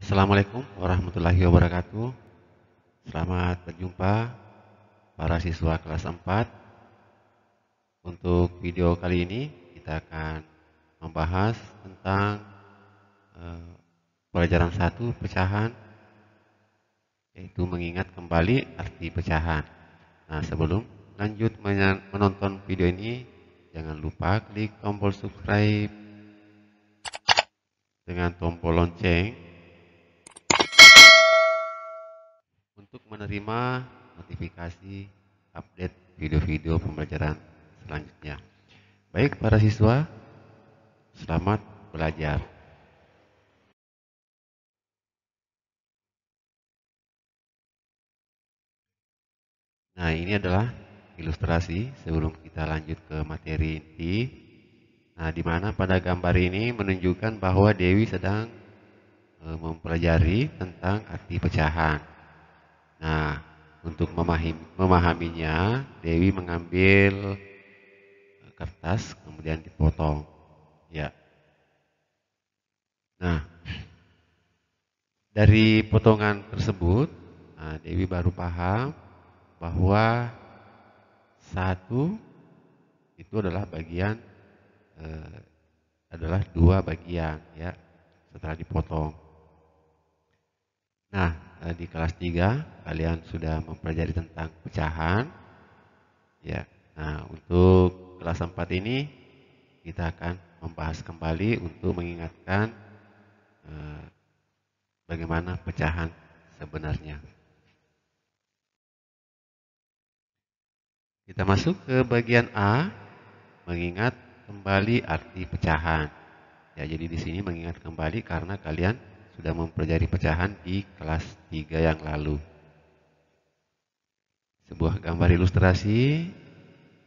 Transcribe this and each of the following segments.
Assalamualaikum warahmatullahi wabarakatuh. Selamat berjumpa para siswa kelas 4. Untuk video kali ini kita akan membahas tentang eh, pelajaran 1 pecahan, yaitu mengingat kembali arti pecahan. Nah, sebelum lanjut menonton video ini, jangan lupa klik tombol subscribe dengan tombol lonceng untuk menerima notifikasi update video-video pembelajaran selanjutnya. Baik para siswa, selamat belajar. Nah, ini adalah ilustrasi sebelum kita lanjut ke materi inti. Nah, di mana pada gambar ini menunjukkan bahwa Dewi sedang mempelajari tentang arti pecahan. Nah, untuk memahaminya, Dewi mengambil kertas kemudian dipotong. Ya. Nah, dari potongan tersebut, Dewi baru paham bahwa satu itu adalah bagian adalah dua bagian ya setelah dipotong. Nah, di kelas 3 kalian sudah mempelajari tentang pecahan ya. Nah, untuk kelas 4 ini kita akan membahas kembali untuk mengingatkan bagaimana pecahan sebenarnya. Kita masuk ke bagian A, mengingat kembali arti pecahan. Ya, jadi di sini mengingat kembali karena kalian sudah mempelajari pecahan di kelas 3 yang lalu. Sebuah gambar ilustrasi.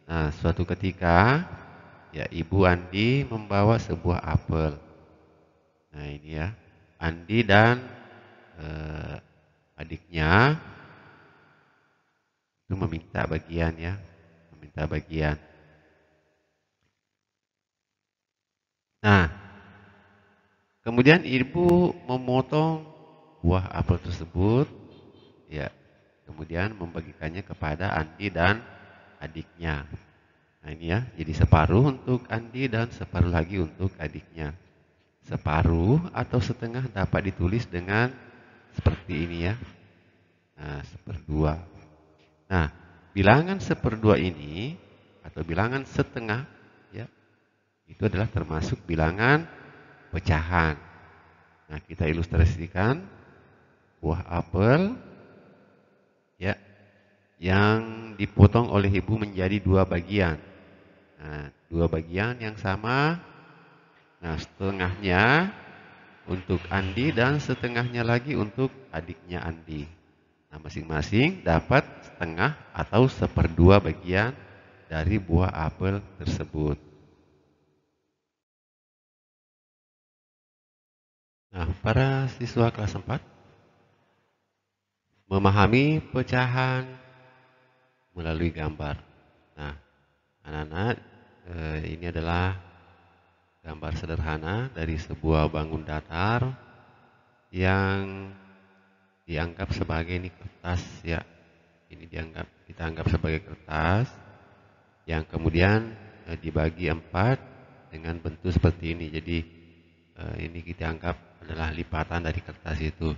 Nah, suatu ketika ya Ibu Andi membawa sebuah apel. Nah, ini ya. Andi dan adiknya itu meminta bagian ya, meminta bagian. Nah, kemudian ibu memotong buah apel tersebut, ya, kemudian membagikannya kepada Andi dan adiknya. Nah ini ya, jadi separuh untuk Andi dan separuh lagi untuk adiknya. Separuh atau setengah dapat ditulis dengan seperti ini ya. Nah, seperdua. Nah, bilangan seperdua ini atau bilangan setengah ya, itu adalah termasuk bilangan pecahan. Nah, kita ilustrasikan buah apel ya yang dipotong oleh ibu menjadi dua bagian. Nah, dua bagian yang sama. Nah, setengahnya untuk Andi dan setengahnya lagi untuk adiknya Andi. Nah, masing-masing dapat setengah atau seperdua bagian dari buah apel tersebut. Nah, para siswa kelas 4 memahami pecahan melalui gambar. Nah, anak-anak, ini adalah gambar sederhana dari sebuah bangun datar yang dianggap sebagai ini kertas ya. Ini kita anggap sebagai kertas yang kemudian dibagi 4 dengan bentuk seperti ini. Jadi ini kita anggap adalah lipatan dari kertas itu.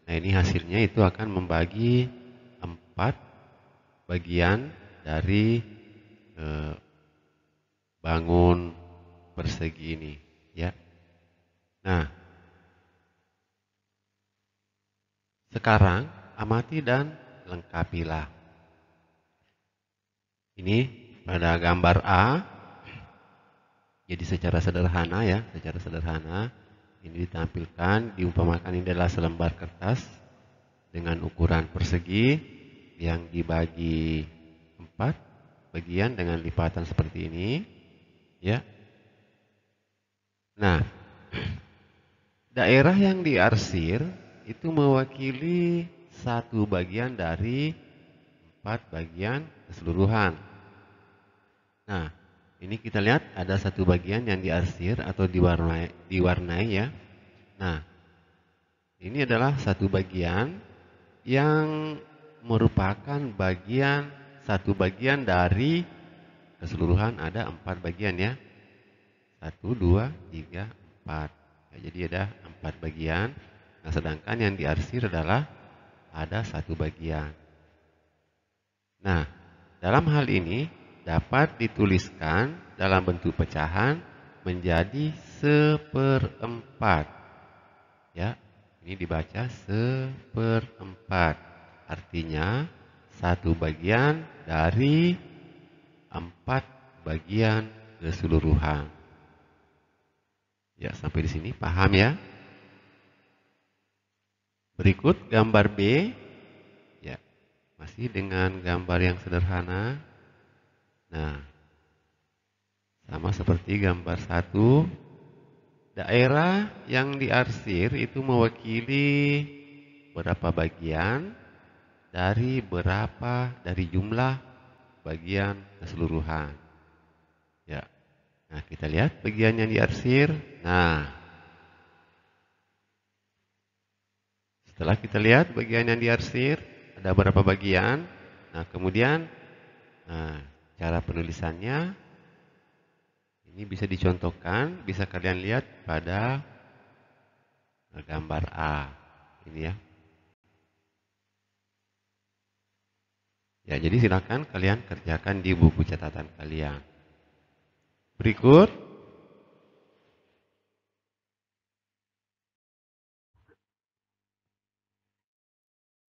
Nah, ini hasilnya itu akan membagi 4 bagian dari bangun persegi ini ya. Nah, sekarang amati dan lengkapilah. Ini pada gambar A. Jadi secara sederhana ya, secara sederhana ini ditampilkan, diumpamakan ini adalah selembar kertas dengan ukuran persegi yang dibagi 4 bagian dengan lipatan seperti ini ya. Nah, daerah yang diarsir itu mewakili satu bagian dari 4 bagian keseluruhan. Nah, ini kita lihat ada satu bagian yang diarsir atau diwarnai ya. Nah, ini adalah satu bagian yang merupakan satu bagian dari keseluruhan ada 4 bagian ya. 1, 2, 3, 4. Ya, jadi ada 4 bagian. Nah, sedangkan yang diarsir adalah ada satu bagian. Nah, dalam hal ini dapat dituliskan dalam bentuk pecahan menjadi 1/4. Ya, ini dibaca 1/4. Artinya satu bagian dari 4 bagian keseluruhan. Ya, sampai di sini paham ya? Berikut gambar B. Ya, masih dengan gambar yang sederhana. Nah, sama seperti gambar 1, daerah yang diarsir itu mewakili berapa bagian dari jumlah bagian keseluruhan. Ya. Nah, kita lihat bagian yang diarsir. Nah, setelah kita lihat bagian yang diarsir, ada berapa bagian. Nah, kemudian cara penulisannya ini bisa dicontohkan, bisa kalian lihat pada gambar A. Ini ya. Ya, jadi silakan kalian kerjakan di buku catatan kalian. Berikut.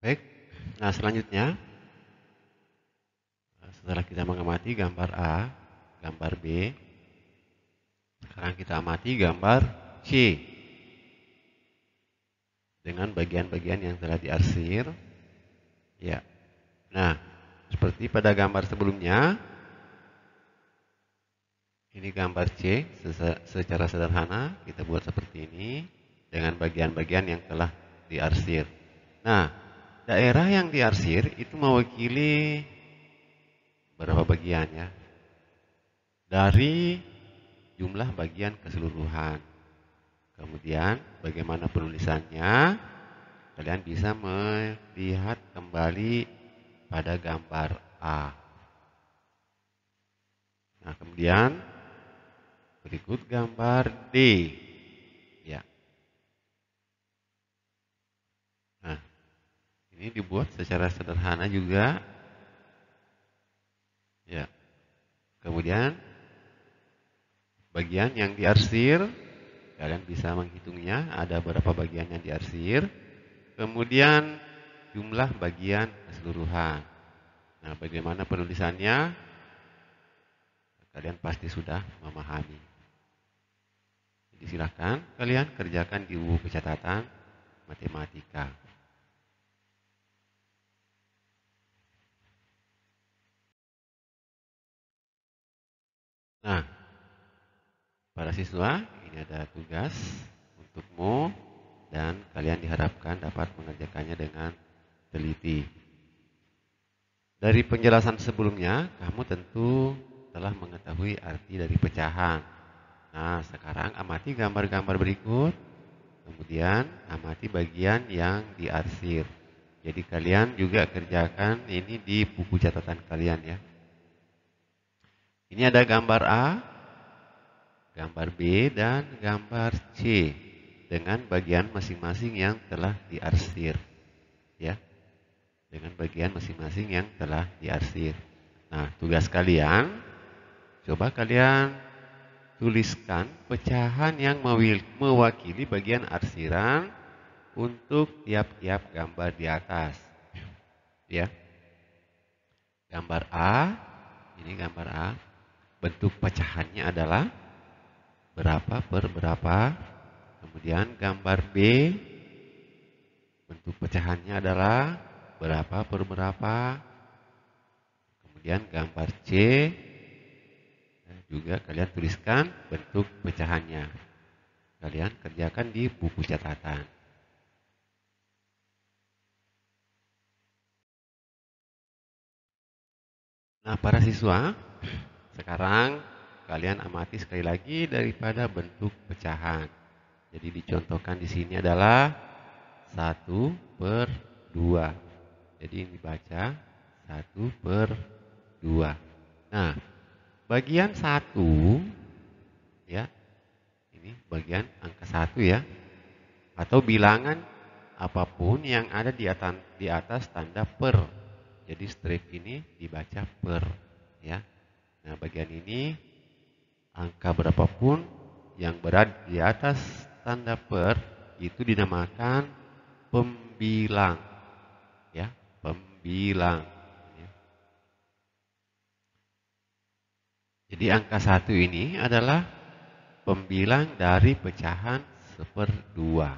Baik, nah selanjutnya setelah kita mengamati gambar A, gambar B, sekarang kita amati gambar C dengan bagian-bagian yang telah diarsir. Ya, nah seperti pada gambar sebelumnya, ini gambar C secara sederhana kita buat seperti ini dengan bagian-bagian yang telah diarsir. Nah, daerah yang diarsir itu mewakili berapa bagian ya? Dari jumlah bagian keseluruhan. Kemudian bagaimana penulisannya? Kalian bisa melihat kembali pada gambar A. Nah, kemudian berikut gambar D. Ya. Nah, ini dibuat secara sederhana juga. Ya. Kemudian bagian yang diarsir, kalian bisa menghitungnya ada berapa bagian yang diarsir. Kemudian jumlah bagian keseluruhan. Nah, bagaimana penulisannya? Kalian pasti sudah memahami. Jadi silakan kalian kerjakan di buku catatan matematika. Nah, para siswa, ini ada tugas untukmu dan kalian diharapkan dapat mengerjakannya dengan teliti. Dari penjelasan sebelumnya, kamu tentu telah mengetahui arti dari pecahan. Nah, sekarang amati gambar-gambar berikut, kemudian amati bagian yang diarsir. Jadi kalian juga kerjakan ini di buku catatan kalian ya. Ini ada gambar A, gambar B, dan gambar C dengan bagian masing-masing yang telah diarsir. Ya, dengan bagian masing-masing yang telah diarsir. Nah, tugas kalian, coba kalian tuliskan pecahan yang mewakili bagian arsiran untuk tiap-tiap gambar di atas. Ya, gambar A, ini gambar A. Bentuk pecahannya adalah berapa per berapa. Kemudian gambar B, bentuk pecahannya adalah berapa per berapa. Kemudian gambar C, juga kalian tuliskan bentuk pecahannya. Kalian kerjakan di buku catatan. Nah, para siswa, sekarang kalian amati sekali lagi daripada bentuk pecahan. Jadi dicontohkan di sini adalah 1/2. Jadi ini dibaca 1/2. Nah, bagian 1 ya, ini bagian angka 1 ya, atau bilangan apapun yang ada di atas tanda per. Jadi strip ini dibaca per ya. Nah, bagian ini angka berapapun yang berada di atas tanda per itu dinamakan pembilang ya, pembilang ya. Jadi angka 1 ini adalah pembilang dari pecahan 1/2.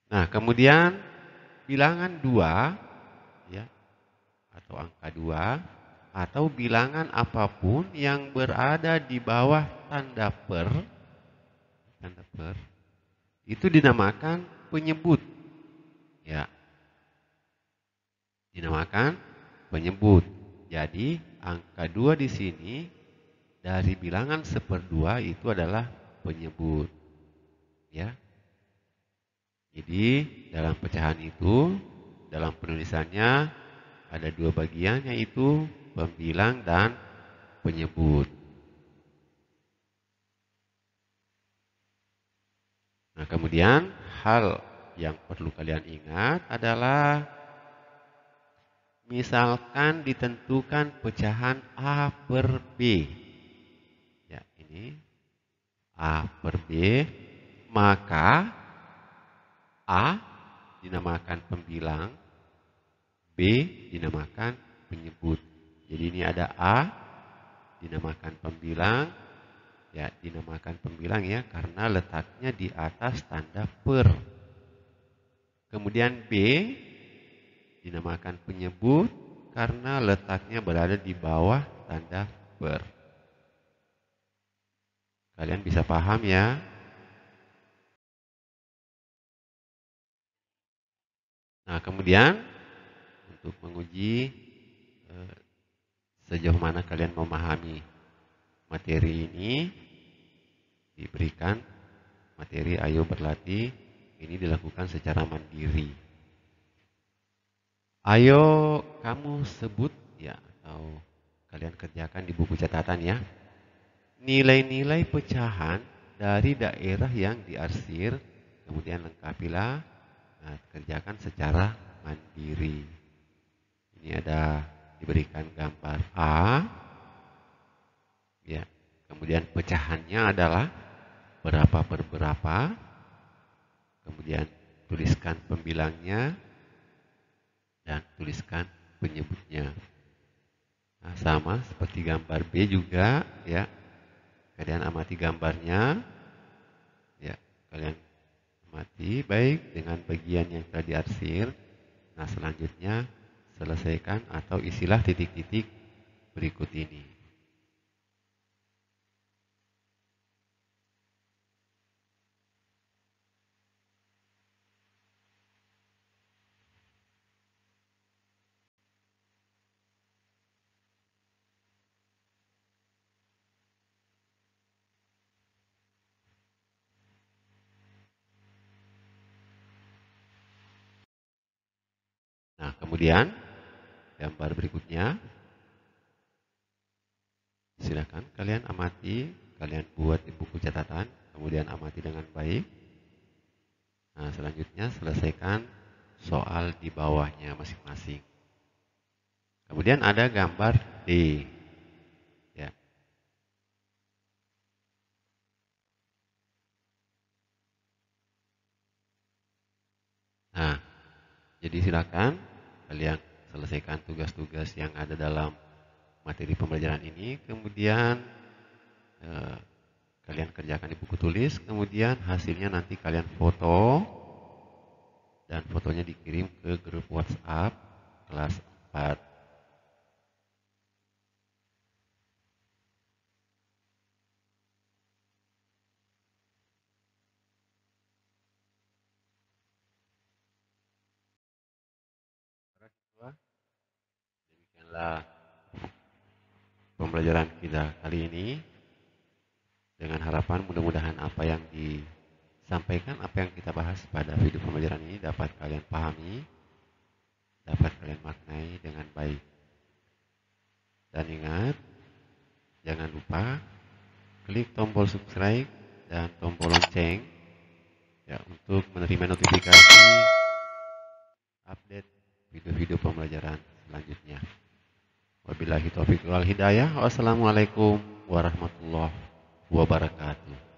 Nah, kemudian bilangan 2 ya, atau angka 2 atau bilangan apapun yang berada di bawah tanda per itu dinamakan penyebut ya, dinamakan penyebut. Jadi angka 2 di sini dari bilangan 1/2 itu adalah penyebut ya. Jadi dalam pecahan itu, dalam penulisannya ada dua bagian, yaitu pembilang dan penyebut. Nah, kemudian hal yang perlu kalian ingat adalah misalkan ditentukan pecahan A per B. Ya, ini A per B, maka A dinamakan pembilang, B dinamakan penyebut. Jadi ini ada A dinamakan pembilang, ya dinamakan pembilang ya karena letaknya di atas tanda per. Kemudian B dinamakan penyebut karena letaknya berada di bawah tanda per. Kalian bisa paham ya? Nah, kemudian untuk menguji sejauh mana kalian memahami materi ini, diberikan materi Ayo Berlatih ini dilakukan secara mandiri. Ayo kamu sebut ya, atau kalian kerjakan di buku catatan ya, nilai-nilai pecahan dari daerah yang diarsir, kemudian lengkapilah. Nah, kerjakan secara mandiri. Ini ada diberikan gambar A, ya. Kemudian pecahannya adalah berapa per berapa. Kemudian tuliskan pembilangnya dan tuliskan penyebutnya. Nah, sama seperti gambar B juga, ya. Kalian amati gambarnya, ya. Kalian amati baik dengan bagian yang telah diarsir. Nah, selanjutnya selesaikan atau isilah titik-titik berikut ini. Nah, kemudian gambar berikutnya, silakan kalian amati, kalian buat di buku catatan, kemudian amati dengan baik. Nah, selanjutnya selesaikan soal di bawahnya masing-masing. Kemudian ada gambar D. Ya. Nah, jadi silakan kalian selesaikan tugas-tugas yang ada dalam materi pembelajaran ini, kemudian kalian kerjakan di buku tulis, kemudian hasilnya nanti kalian foto dan fotonya dikirim ke grup WhatsApp kelas 4. Demikianlah pembelajaran kita kali ini, dengan harapan mudah-mudahan apa yang sampaikan apa yang kita bahas pada video pembelajaran ini dapat kalian pahami, dapat kalian maknai dengan baik. Dan ingat, jangan lupa klik tombol subscribe dan tombol lonceng ya untuk menerima notifikasi update video-video pembelajaran selanjutnya. Wabillahi taufiq wal hidayah. Wassalamualaikum warahmatullahi wabarakatuh.